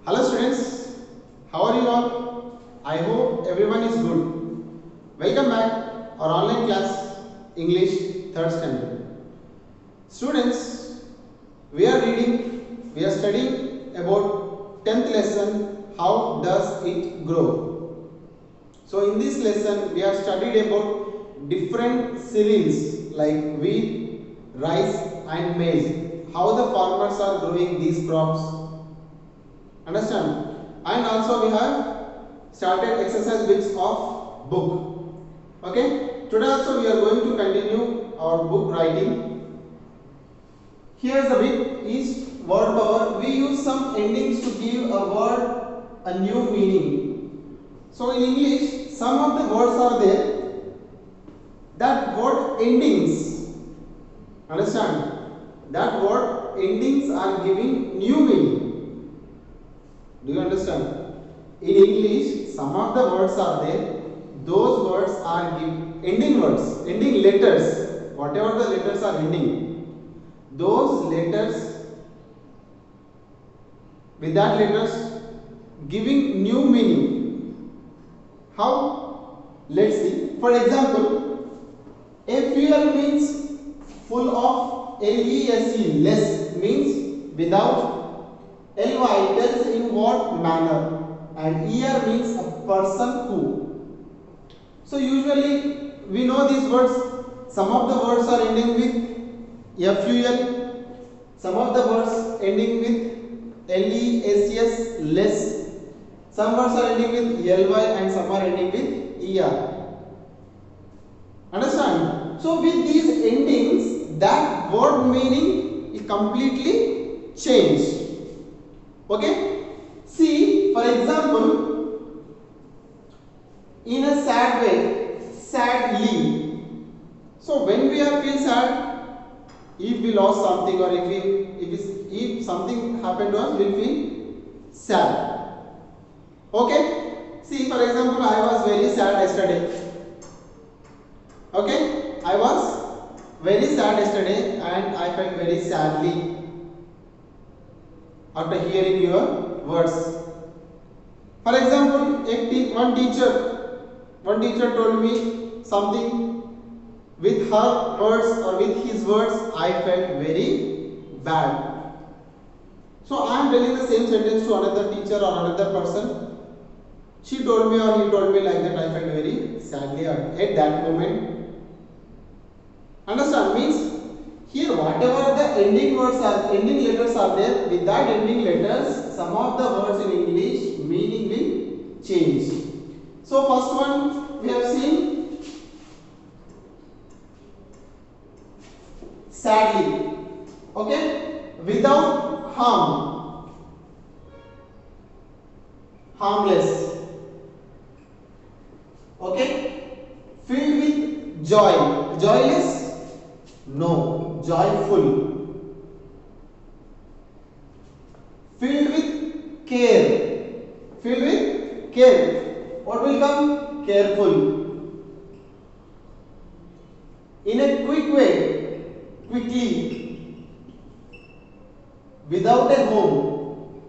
Hello students, how are you all? I hope everyone is good. Welcome back our online class English 3rd standard. Students, we are studying about 10th lesson, how does it grow? So in this lesson we have studied about different cereals like wheat, rice and maize. How the farmers are growing these crops. Understand? And also we have started exercise bits of book. Okay? Today also we are going to continue our book writing. Here's the bit is word power. We use some endings to give a word a new meaning. So in English, some of the words are there. That word endings. Understand? That word endings are giving new meaning. Do you understand? In English, some of the words are there. Those words are ending words, ending letters. Whatever the letters are ending, those letters, with that letters giving new meaning. How? Let's see. For example, a fuel means full of, L-E-S-E, less means without, L-Y tells in what manner, and ER means a person who. So usually we know these words. Some of the words are ending with FUL, some of the words ending with LESS, less. Some words are ending with LY and some are ending with ER. Understand? So with these endings, that word meaning is completely changed. Okay? See, for example, in a sad way, sadly. So when we are feel sad, if we lost something or if something happened to us, we feel sad. Okay? See, for example, I was very sad yesterday. Okay? I was very sad yesterday and I felt very sadly after hearing your words. For example, one teacher told me something. With her words or with his words, I felt very bad. So I am telling the same sentence to another teacher or another person. She told me or he told me like that, I felt very sadly at that moment. Understand? Means here whatever the ending words are, ending letters are there, with that ending letters, some of the words in English meaning will change. So first one we have seen sadly. Okay? Without harm. Harmless. Okay? Filled with joy. Joyless? No. Joyful. Filled with care. Filled with care. What will come? Careful. In a quick way. Quickly. Without a home.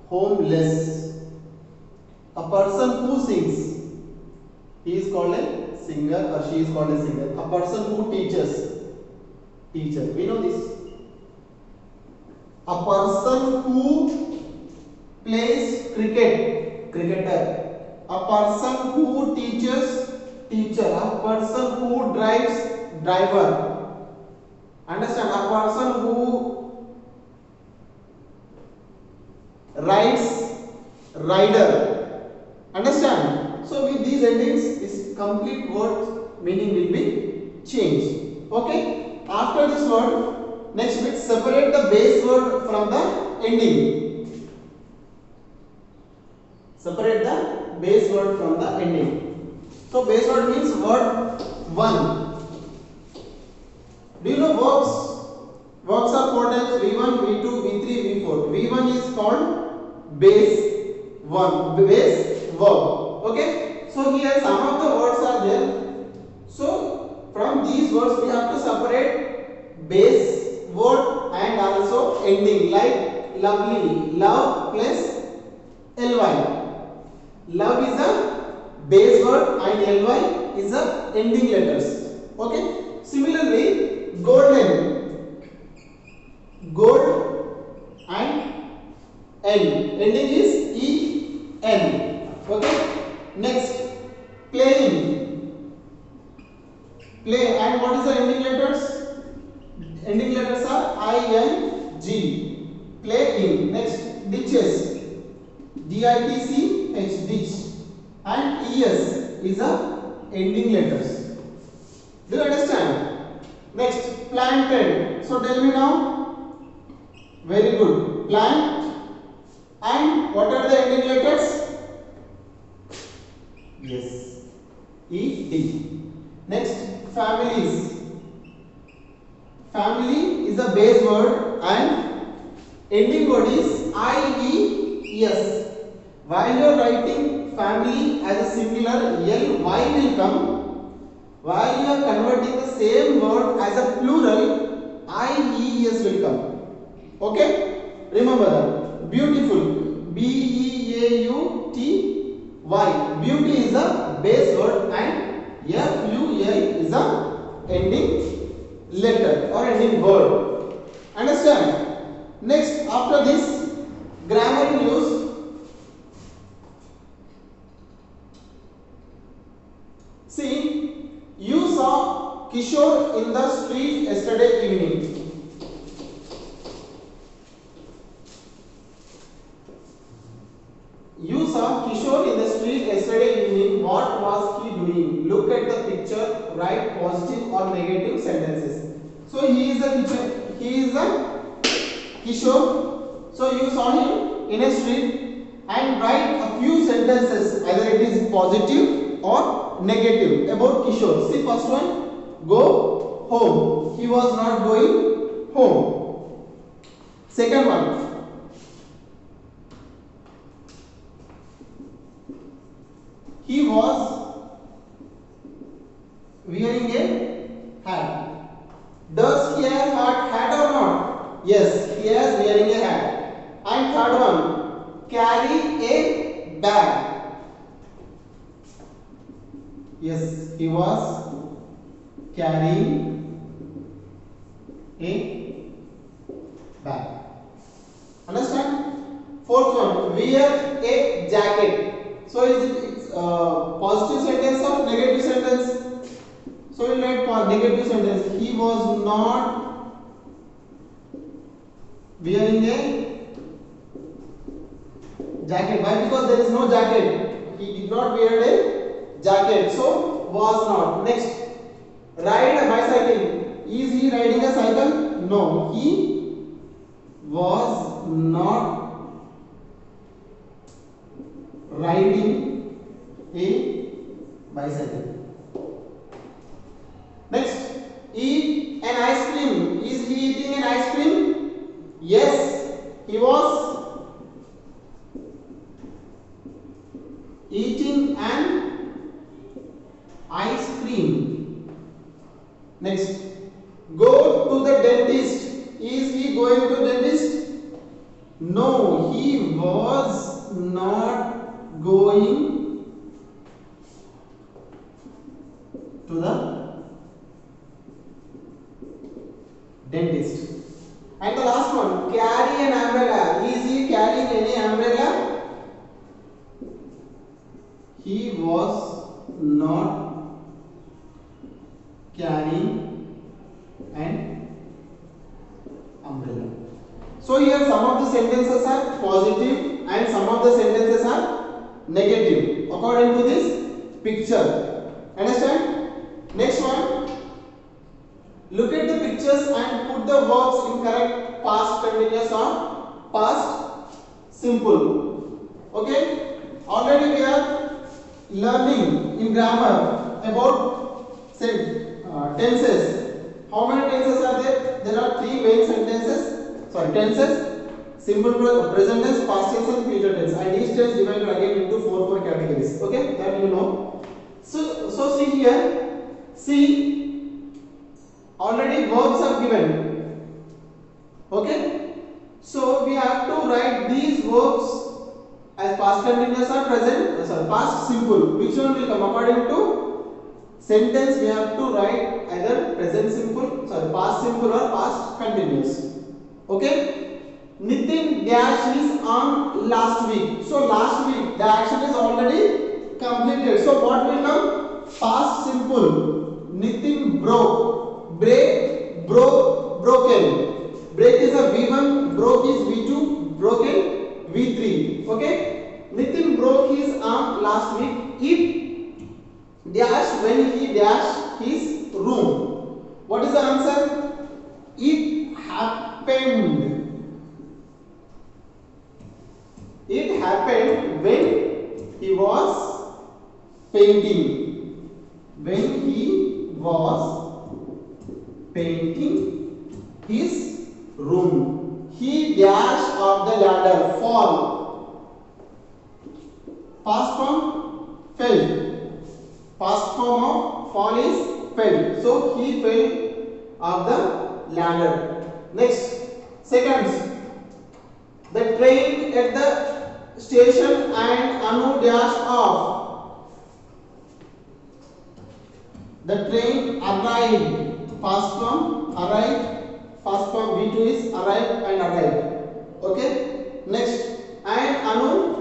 Homeless. A person who sings. He is called a singer or she is called a singer. A person who teaches. Teacher. We know this. A person who plays cricket. Cricketer. A person who teaches. Teacher. A person who drives. Driver. Understand? A person who rides. Rider. Understand? So with these endings, this complete word meaning will be changed. Okay? After this word, next bit, separate the base word from the ending. Separate the base word from the ending. So base word means word 1. Do you know verbs? Verbs are 4 types: V1, V2, V3, V4. V1 is called base 1, base verb. Okay? So here some of the words are there. So from these words we have to separate base word and also ending, like lovely, love plus ly. Love is a base word and ly is a ending letters. Okay. Similarly, golden, gold and n, ending is en. Okay. Next, playing, play, and what is the ending letters? Ending letters are ing, playing. Next, ditches, ditch, ditch, and es is a ending letters. Do you understand? Next, planted. So tell me now. Very good. Plant, and what are the ending letters? Yes, ed. Next, families. Family is a base word and ending word is ies. While you are writing family as a singular, ly will come. While you are converting the same word as a plural, ies will come. Okay? Remember that. Beautiful, beauty. Beauty is a base word and ful is a ending letter or ending word. Understand? Next, after this, grammar in use. See, you saw Kishore in the street yesterday evening. You saw Kishore in the street yesterday evening. What was he doing? Look at the picture. Write positive or negative sentences. So he is a Kishore. So you saw him in a street and write a few sentences. Either it is positive or negative about Kishore. See, first one, go home. He was not going home. Second one, he was wearing a hat. Does he have hat or not? Yes, he is wearing a hat. And third one, carry a bag. Yes, he was carrying a bag. Understand? Fourth one, wear a jacket. So is it positive sentence or negative sentence? So we will write negative sentence. He was not wearing a jacket. Why? Because there is no jacket. He did not wear a jacket. So was not. Next, ride a bicycle. Is he riding a cycle? No, he was not riding a bicycle. Next, eat an ice cream. Is he eating an ice cream? Yes, he was eating an ice cream. Next, go to the dentist. Is he going to dentist? No, he was not going to the dentist. And the last one, carry an umbrella. Is he carrying any umbrella? He was not carrying an umbrella. So here some of the sentences are positive and some of the sentences are negative according to this picture. Understand? Next one, look at the pictures and put the verbs in correct past continuous or past simple. Okay? Already we are learning in grammar about tenses. How many tenses are there? There are three main tenses: simple present tense, past tense and future tense, and each tense divided again into four categories. Okay, that you know. So see here, see, already verbs are given. Okay, so we have to write these verbs as past continuous or present, sorry, past simple. Which one will come according to sentence? We have to write either present simple, sorry, past simple or past continuous. Okay. Nitin dash is on last week. So last week the action is already completed. So what will come? Past simple. Nitin broke. Break, broke, broken. Break is a V1, broke is V2, broken V3. Okay. Nitin broke his arm last week. It dash when he dashed his room. What is the answer? It happened. It happened when he was painting. When he was painting his room. He dashed off the ladder. Fall. Past form fell. Past form of fall is fell. So he fell off the ladder. Next, seconds. The train at the station and Anu dashed off. The train arrived. Past form arrived. Past form V2 is arrived and arrived. Okay. Next, and Anu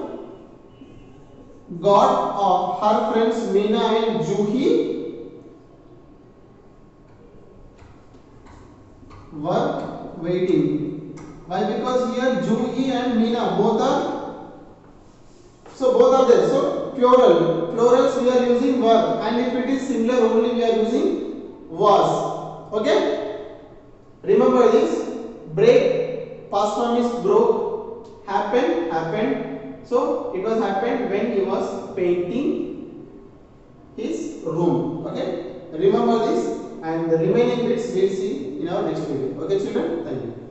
got off. Her friends Meena and Juhi were waiting. Why? Because here Juhi and Meena both are there. So plural. Plurals we are using were, and if it is singular only we are using was. Okay. Remember this. Break. Past form is broke. Happen. Happened. So it was happened when he was painting his room. Okay. Remember this, and the remaining bits we'll see in our next video. Okay, children. Thank you.